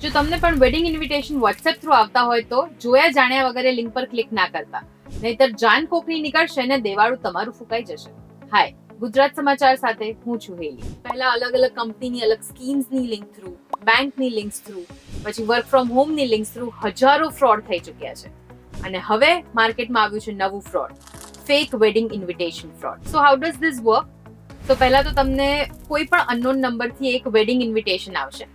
જો તમને પણ વેડિંગ ઇન્વિટેશન વોટ્સએપ થ્રુ આવતા હોય તો જોયા જાણ્યા વગર લિંક પર ક્લિક ના કરતા, નહીતર જાન કોકરી નીકળશે ને દેવાળું તમારું ફૂંકાઈ જશે. હાય, ગુજરાત સમાચાર સાથે હું છું હેલી. પહેલા અલગ અલગ કંપનીની અલગ સ્કીમ્સની લિંક થ્રુ, બેંકની લિંક્સ થ્રુ, પછી વર્ક ફ્રોમ હોમની લિંક્સ થ્રુ હજારો ફ્રોડ થઈ ચૂક્યા છે. અને હવે માર્કેટમાં આવ્યું છે નવું fraud, fake wedding invitation fraud. So how does this work? તો પહેલા તો તમને કોઈ પણ અનનોન નંબરથી એક વેડિંગ ઇન્વિટેશન આવશે.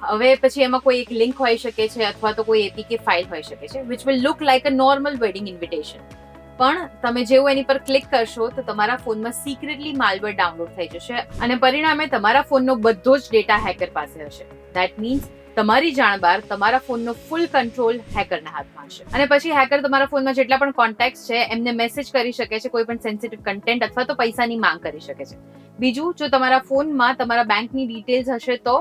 હવે પછી એમાં કોઈ એક લિંક હોઈ શકે છે અથવા તો કોઈ એપીકે ફાઇલ હોઈ શકે છે which will look like a normal wedding invitation. પણ તમે જેવું એની પર ક્લિક કરશો તો તમારા ફોનમાં સિક્રેટલી માલવેર ડાઉનલોડ થઈ જશે અને પરિણામે તમારા ફોનનો બધો જ ડેટા હેકર પાસે હશે. ધેટ મીન્સ તમારી જાણ બહાર તમારા ફોનનો ફૂલ કંટ્રોલ હેકરના હાથમાં હશે. અને પછી હેકર તમારા ફોનમાં જેટલા પણ કોન્ટેક્ટ છે એમને મેસેજ કરી શકે છે, કોઈ પણ સેન્સિટિવ કન્ટેન્ટ અથવા તો પૈસાની માંગ કરી શકે છે. બીજું, જો તમારા ફોનમાં તમારા બેંકની ડિટેલ્સ હશે તો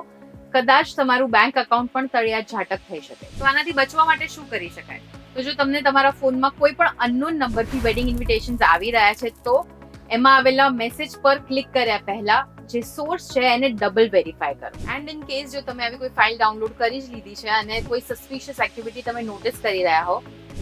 કદાચ તમારું બેંક એકાઉન્ટ પણ તળિયા ઝાટક થઈ શકે. તો આનાથી બચવા માટે શું કરી શકાય? તો જો તમને તમારા ફોનમાં કોઈ પણ અનનોન નંબરથી વેડિંગ ઇન્વિટેશન્સ આવી રહ્યા છે તો એમાં આવેલા મેસેજ પર ક્લિક કર્યા પહેલા જે સોર્સ છે એને ડબલ વેરીફાય કરો. એન્ડ ઇન કેસ જો તમે આવી કોઈ ફાઇલ ડાઉનલોડ કરી જ લીધી છે અને કોઈ સસ્પિશિયસ એક્ટિવિટી તમે નોટિસ કરી રહ્યા હો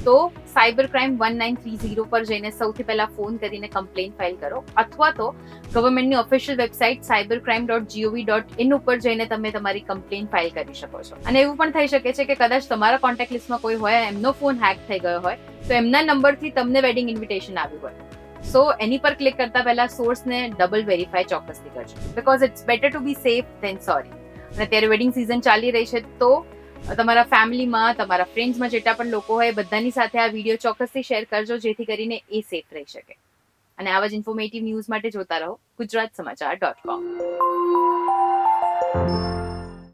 તો સાયબર ક્રાઇમ 1930 પર જઈને સૌથી પહેલા ફોન કરીને કમ્પ્લેન ફાઇલ કરો, અથવા તો ગવર્મેન્ટની ઓફિશિયલ વેબસાઇટ cybercrime.gov.in ઉપર જઈને તમે તમારી કમ્પ્લેન ફાઇલ કરી શકો છો. અને એવું પણ થઈ શકે છે કે કદાચ તમારા કોન્ટેક્ટ લિસ્ટમાં કોઈ હોય, એમનો ફોન હેક થઈ ગયો હોય તો એમના નંબરથી તમને વેડિંગ ઇન્વિટેશન આવ્યું હોય. સો એની પર ક્લિક કરતા પહેલા સોર્સને ડબલ વેરીફાય ચોક્કસથી કરજો, because it's better to be safe than sorry. અને અત્યારે વેડિંગ સિઝન ચાલી રહી છે તો તમારા ફેમિલીમાં, તમારા ફ્રેન્ડ્સમાં જેટલા પણ લોકો હોય બધાની સાથે આ વિડીયો ચોક્કસથી શેર કરજો જેથી કરીને એ સેફ રહી શકે. અને આવા જ ઇન્ફોર્મેટિવ ન્યૂઝ માટે જોતા રહો ગુજરાત સમાચાર .com.